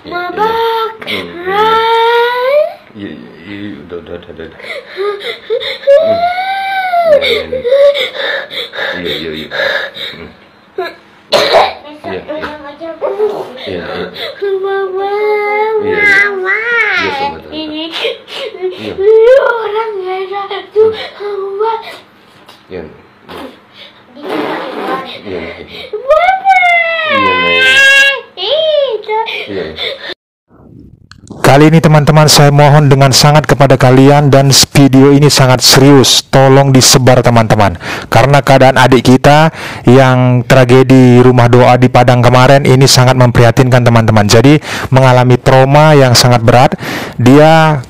Mabak. Iya, udah. Iya. Ini orang ada tuh Iya. Kali ini teman-teman, saya mohon dengan sangat kepada kalian, dan video ini sangat serius, tolong disebar teman-teman, karena keadaan adik kita yang tragedi rumah doa di Padang kemarin ini sangat memprihatinkan teman-teman. Jadi mengalami trauma yang sangat berat, dia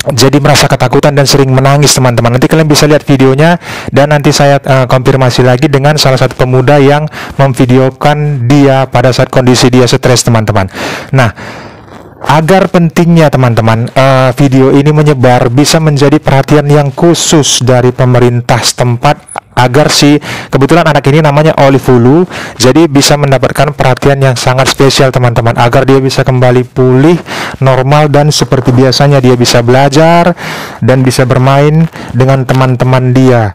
jadi merasa ketakutan dan sering menangis teman-teman. Nanti kalian bisa lihat videonya, dan nanti saya konfirmasi lagi dengan salah satu pemuda yang memvideokan dia pada saat kondisi dia stres teman-teman. Nah, agar pentingnya teman-teman video ini menyebar, bisa menjadi perhatian yang khusus dari pemerintah setempat, agar kebetulan anak ini namanya Olivulu, jadi bisa mendapatkan perhatian yang sangat spesial teman-teman, agar dia bisa kembali pulih normal dan seperti biasanya dia bisa belajar dan bisa bermain dengan teman-teman dia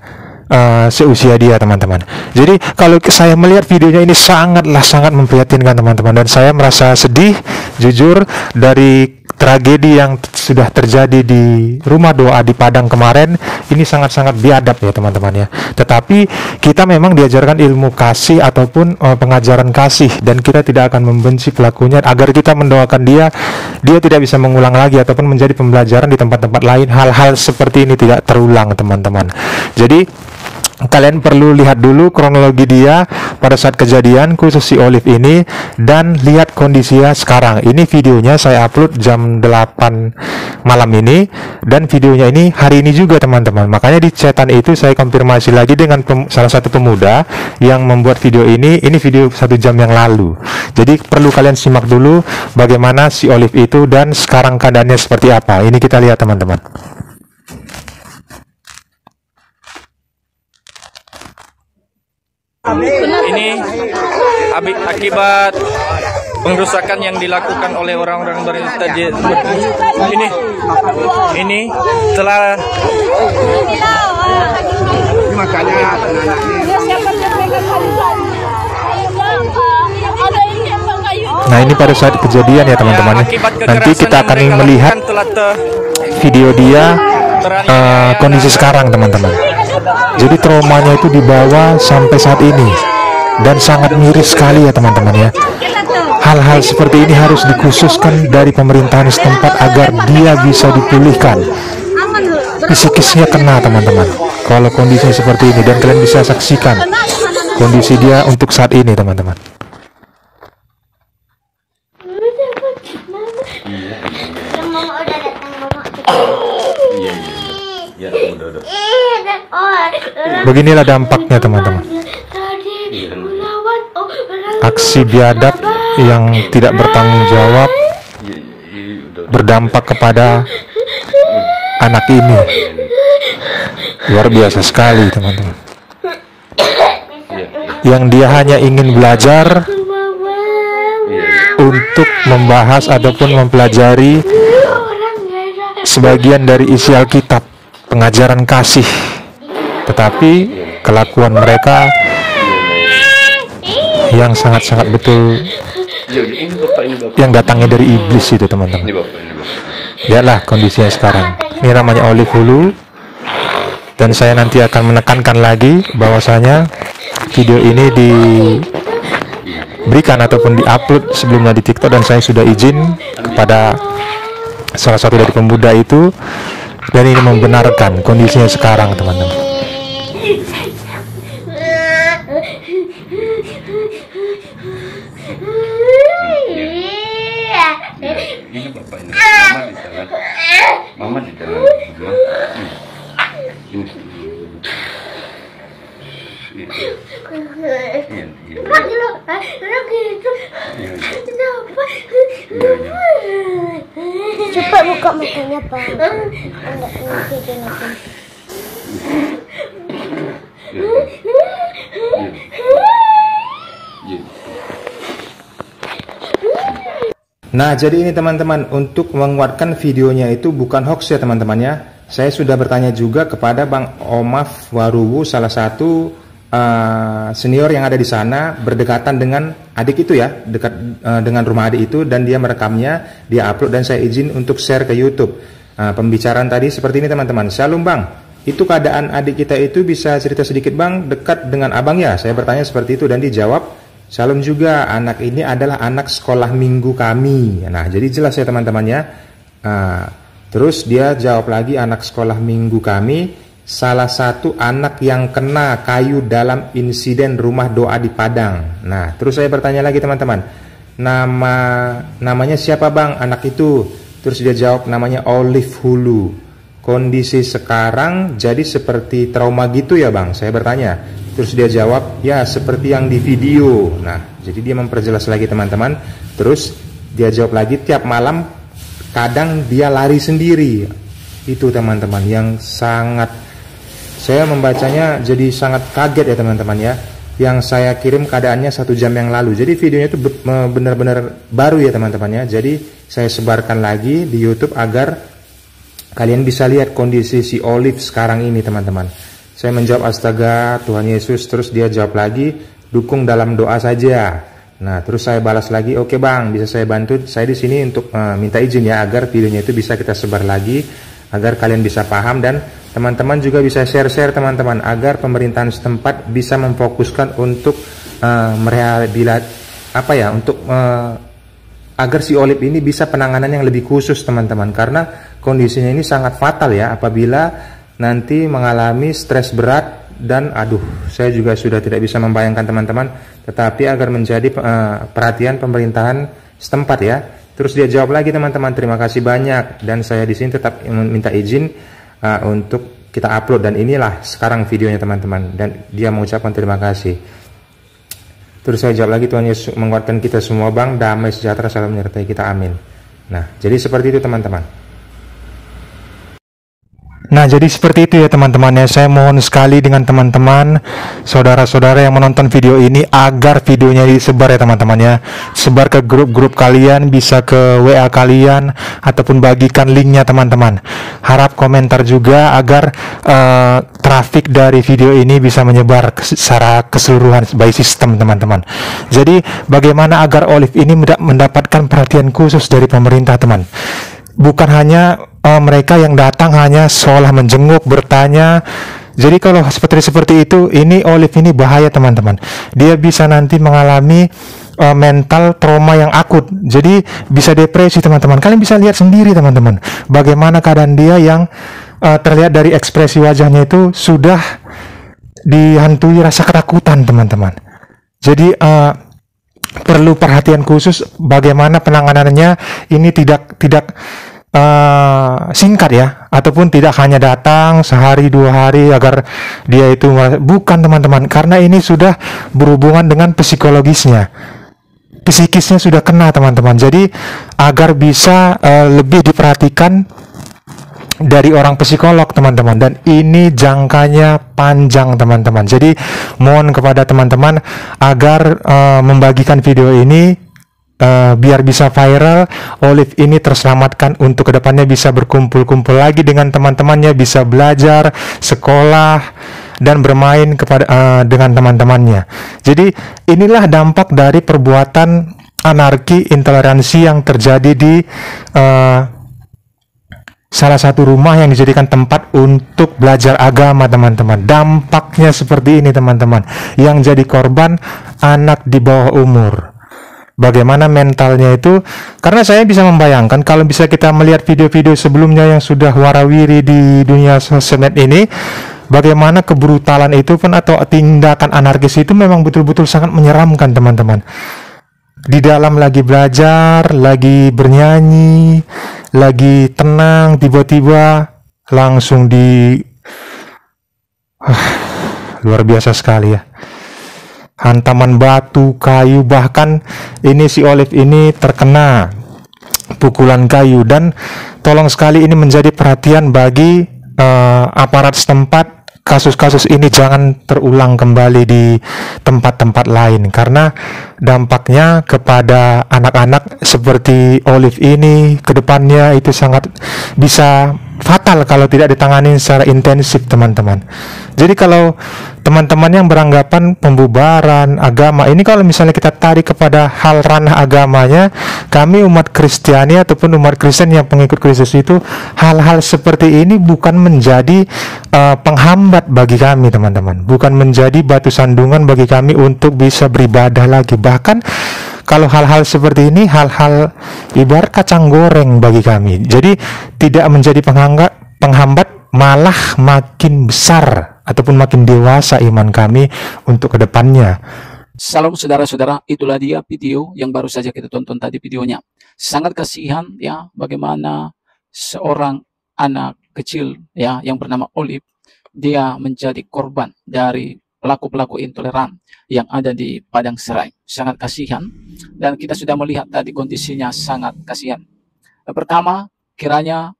seusia dia teman-teman. Jadi kalau saya melihat videonya ini sangat memprihatinkan teman-teman, dan saya merasa sedih jujur dari tragedi yang sudah terjadi di rumah doa di Padang kemarin. Ini sangat biadab ya teman-teman ya. Tetapi kita memang diajarkan ilmu kasih ataupun pengajaran kasih, dan kita tidak akan membenci pelakunya, agar kita mendoakan dia tidak bisa mengulang lagi ataupun menjadi pembelajaran di tempat-tempat lain, hal-hal seperti ini tidak terulang teman-teman. Jadi kalian perlu lihat dulu kronologi dia pada saat kejadian, khusus si Olive ini, dan lihat kondisinya sekarang. Ini videonya saya upload jam 8 malam ini, dan videonya ini hari ini juga teman-teman. Makanya di chatan itu saya konfirmasi lagi dengan salah satu pemuda yang membuat video ini video 1 jam yang lalu. Jadi perlu kalian simak dulu bagaimana si Olive itu dan sekarang keadaannya seperti apa. Ini kita lihat teman-teman. Ini akibat pengrusakan yang dilakukan oleh orang-orang berintelijen. Ini telah Nah, ini pada saat kejadian ya teman-teman. Nanti kita akan melihat video dia kondisi sekarang teman-teman. Jadi traumanya itu dibawa sampai saat ini, dan sangat miris sekali ya teman-teman ya. Hal-hal seperti ini harus dikhususkan dari pemerintahan setempat agar dia bisa dipulihkan. Psikisnya kena teman-teman kalau kondisinya seperti ini, dan kalian bisa saksikan kondisi dia untuk saat ini teman-teman. Beginilah dampaknya teman-teman. Aksi biadab yang tidak bertanggung jawab berdampak kepada anak ini. Luar biasa sekali teman-teman. Yang dia hanya ingin belajar untuk membahas ataupun mempelajari sebagian dari isi Alkitab, pengajaran kasih, tetapi kelakuan mereka yang sangat betul yang datangnya dari iblis itu teman-teman. Lihatlah kondisinya sekarang. Ini namanya Olivulu, dan saya nanti akan menekankan lagi bahwasanya video ini diberikan ataupun diupload sebelumnya di TikTok, dan saya sudah izin kepada salah satu dari pemuda itu, dan ini membenarkan kondisinya sekarang teman-teman. Ini bapak ini, mama di jalan, ini. Cepat buka matanya Pak. Nah, jadi ini teman-teman, untuk menguatkan videonya itu bukan hoax ya teman-teman ya. Saya sudah bertanya juga kepada Bang Omaf Waruwu, salah satu senior yang ada di sana, berdekatan dengan adik itu ya, dekat dengan rumah adik itu, dan dia merekamnya, dia upload dan saya izin untuk share ke YouTube. Pembicaraan tadi seperti ini teman-teman. Shalom Bang, itu keadaan adik kita itu bisa cerita sedikit Bang, dekat dengan abang ya? Saya bertanya seperti itu dan dijawab, Shalom juga, anak ini adalah anak sekolah minggu kami. Nah, jadi jelas ya teman-teman ya. Terus dia jawab lagi, anak sekolah minggu kami, salah satu anak yang kena kayu dalam insiden rumah doa di Padang. Nah, terus saya bertanya lagi teman-teman, namanya siapa Bang anak itu? Terus dia jawab, namanya Olive Hulu. Kondisi sekarang jadi seperti trauma gitu ya Bang? Saya bertanya. Terus dia jawab, ya seperti yang di video. Nah, jadi dia memperjelas lagi teman-teman. Terus dia jawab lagi, tiap malam kadang dia lari sendiri. Itu teman-teman yang sangat, saya membacanya jadi sangat kaget ya teman-teman ya. Yang saya kirim keadaannya 1 jam yang lalu. Jadi videonya itu benar-benar baru ya teman-teman ya. Jadi saya sebarkan lagi di YouTube agar kalian bisa lihat kondisi si Olive sekarang ini teman-teman. Saya menjawab, astaga Tuhan Yesus. Terus dia jawab lagi, dukung dalam doa saja. Nah, terus saya balas lagi, oke Bang, bisa saya bantu? Saya di sini untuk minta izin ya, agar videonya itu bisa kita sebar lagi, agar kalian bisa paham, dan teman-teman juga bisa share-share teman-teman, agar pemerintahan setempat bisa memfokuskan untuk agar si Olive ini bisa penanganan yang lebih khusus teman-teman, karena kondisinya ini sangat fatal ya, apabila nanti mengalami stres berat. Dan saya juga sudah tidak bisa membayangkan teman-teman, tetapi agar menjadi perhatian pemerintahan setempat ya. Terus dia jawab lagi teman-teman, terima kasih banyak, dan saya di sini tetap minta izin untuk kita upload, dan inilah sekarang videonya teman-teman, dan dia mengucapkan terima kasih. Terus saya jawab lagi, Tuhan Yesus menguatkan kita semua Bang, damai sejahtera selalu menyertai kita, amin. Nah, jadi seperti itu teman-teman. Nah, jadi seperti itu ya teman-teman ya. Saya mohon sekali dengan teman-teman, saudara-saudara yang menonton video ini, agar videonya disebar ya teman-teman ya. Sebar ke grup-grup kalian, bisa ke WA kalian, ataupun bagikan linknya teman-teman. Harap komentar juga agar trafik dari video ini bisa menyebar secara keseluruhan by sistem teman-teman. Jadi bagaimana agar Olive ini mendapatkan perhatian khusus dari pemerintah teman. Bukan hanya mereka yang datang hanya seolah menjenguk, bertanya. Jadi kalau seperti itu, ini Olive ini bahaya teman-teman. Dia bisa nanti mengalami mental trauma yang akut. Jadi bisa depresi teman-teman. Kalian bisa lihat sendiri teman-teman, bagaimana keadaan dia yang terlihat dari ekspresi wajahnya itu sudah dihantui rasa ketakutan teman-teman. Jadi perlu perhatian khusus, bagaimana penanganannya ini tidak singkat ya, ataupun tidak hanya datang sehari 2 hari agar dia itu, bukan teman-teman, karena ini sudah berhubungan dengan psikologisnya, psikisnya sudah kena teman-teman. Jadi agar bisa lebih diperhatikan dari orang psikolog teman-teman, dan ini jangkanya panjang teman-teman. Jadi mohon kepada teman-teman agar membagikan video ini biar bisa viral, Olive ini terselamatkan untuk kedepannya bisa berkumpul-kumpul lagi dengan teman-temannya, bisa belajar, sekolah, dan bermain dengan teman-temannya. Jadi inilah dampak dari perbuatan anarki intoleransi yang terjadi di salah satu rumah yang dijadikan tempat untuk belajar agama teman-teman. Dampaknya seperti ini teman-teman, yang jadi korban anak di bawah umur. Bagaimana mentalnya itu, karena saya bisa membayangkan kalau bisa kita melihat video-video sebelumnya yang sudah warawiri di dunia sosmed ini, bagaimana kebrutalan itu pun atau tindakan anarkis itu memang betul-betul sangat menyeramkan teman-teman. Di dalam lagi belajar, lagi bernyanyi, lagi tenang, tiba-tiba langsung luar biasa sekali ya. Hantaman batu, kayu, bahkan ini si Olive ini terkena pukulan kayu, dan tolong sekali ini menjadi perhatian bagi aparat setempat kasus-kasus ini jangan terulang kembali di tempat-tempat lain, karena dampaknya kepada anak-anak seperti Olive ini ke depannya itu sangat bisa fatal kalau tidak ditangani secara intensif, teman-teman. Jadi kalau teman-teman yang beranggapan pembubaran agama ini, kalau misalnya kita tarik kepada hal ranah agamanya, kami umat Kristiani ataupun umat Kristen yang pengikut Kristus itu, hal-hal seperti ini bukan menjadi penghambat bagi kami, teman-teman. Bukan menjadi batu sandungan bagi kami untuk bisa beribadah lagi. Bahkan kalau hal-hal seperti ini, hal-hal ibarat kacang goreng bagi kami. Jadi tidak menjadi penghambat, malah makin besar ataupun makin dewasa iman kami untuk kedepannya. Salam saudara-saudara, itulah dia video yang baru saja kita tonton tadi videonya. Sangat kasihan ya, bagaimana seorang anak kecil ya yang bernama Olive, dia menjadi korban dari pelaku-pelaku intoleran yang ada di Padang Serai. Sangat kasihan, dan kita sudah melihat tadi kondisinya sangat kasihan. Pertama, kiranya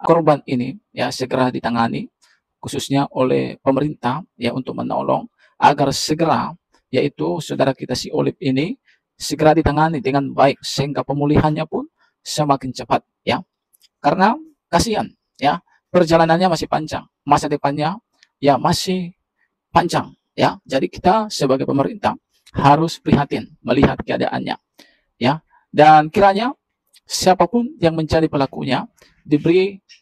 korban ini ya segera ditangani, khususnya oleh pemerintah ya, untuk menolong agar segera, yaitu saudara kita si Olive ini segera ditangani dengan baik sehingga pemulihannya pun semakin cepat ya. Karena kasihan ya, perjalanannya masih panjang, masa depannya ya masih panjang ya. Jadi kita sebagai pemerintah harus prihatin melihat keadaannya ya, dan kiranya siapapun yang menjadi pelakunya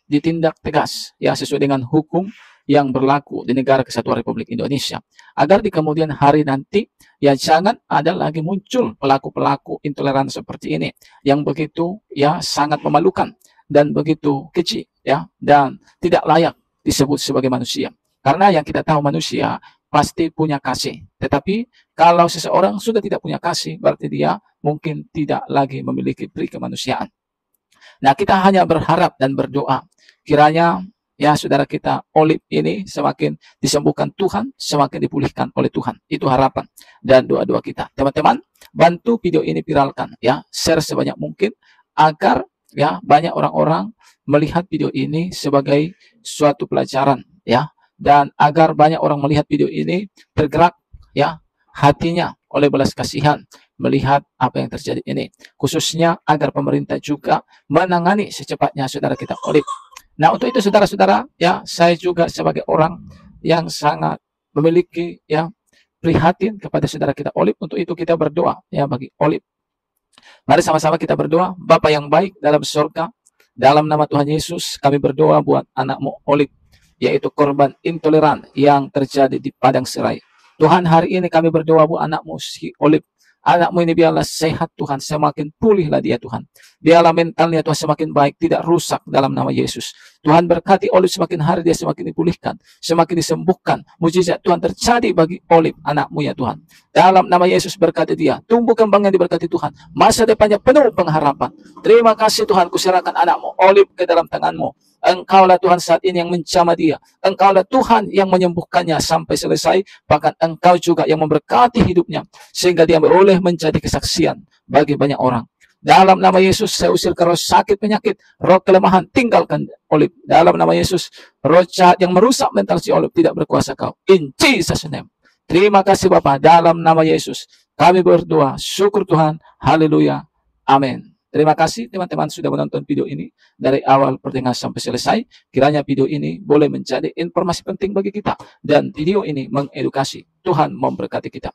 ditindak tegas ya, sesuai dengan hukum yang berlaku di negara Kesatuan Republik Indonesia, agar di kemudian hari nanti ya jangan ada lagi muncul pelaku-pelaku intoleran seperti ini yang begitu ya sangat memalukan dan begitu keji ya, dan tidak layak disebut sebagai manusia. Karena yang kita tahu, manusia pasti punya kasih, tetapi kalau seseorang sudah tidak punya kasih, berarti dia mungkin tidak lagi memiliki peri kemanusiaan. Nah, kita hanya berharap dan berdoa kiranya ya saudara kita Olive ini semakin disembuhkan Tuhan, semakin dipulihkan oleh Tuhan. Itu harapan dan doa-doa kita. Teman-teman, bantu video ini viralkan ya, share sebanyak mungkin agar ya banyak orang-orang melihat video ini sebagai suatu pelajaran ya, dan agar banyak orang melihat video ini tergerak ya hatinya oleh belas kasihan melihat apa yang terjadi ini, khususnya agar pemerintah juga menangani secepatnya saudara kita Olive. Nah, untuk itu saudara-saudara ya, saya juga sebagai orang yang sangat memiliki ya prihatin kepada saudara kita Olive. Untuk itu kita berdoa ya bagi Olive. Mari sama-sama kita berdoa. Bapa yang baik dalam surga, dalam nama Tuhan Yesus kami berdoa buat anakmu Olive, yaitu korban intoleran yang terjadi di Padang Serai. Tuhan, hari ini kami berdoa buat anakmu si Olive. Anakmu ini biarlah sehat Tuhan, semakin pulihlah dia Tuhan. Biarlah mentalnya Tuhan semakin baik, tidak rusak dalam nama Yesus. Tuhan berkati Olive, semakin hari dia semakin dipulihkan, semakin disembuhkan. Mujizat Tuhan terjadi bagi Olive anakmu ya Tuhan. Dalam nama Yesus berkati dia, tumbuh kembangnya diberkati Tuhan. Masa depannya penuh pengharapan. Terima kasih Tuhan, kuserahkan anakmu Olive ke dalam tanganmu. Engkaulah Tuhan saat ini yang menjamah dia. Engkaulah Tuhan yang menyembuhkannya sampai selesai. Bahkan Engkau juga yang memberkati hidupnya, sehingga dia boleh menjadi kesaksian bagi banyak orang. Dalam nama Yesus saya usir ke roh sakit, penyakit, roh kelemahan, tinggalkan Olive. Dalam nama Yesus, roh jahat yang merusak mental si Olive tidak berkuasa kau. In Jesus' name. Terima kasih Bapa, dalam nama Yesus kami berdoa. Syukur Tuhan. Haleluya. Amin. Terima kasih teman-teman sudah menonton video ini dari awal pertengahan sampai selesai. Kiranya video ini boleh menjadi informasi penting bagi kita dan video ini mengedukasi. Tuhan memberkati kita.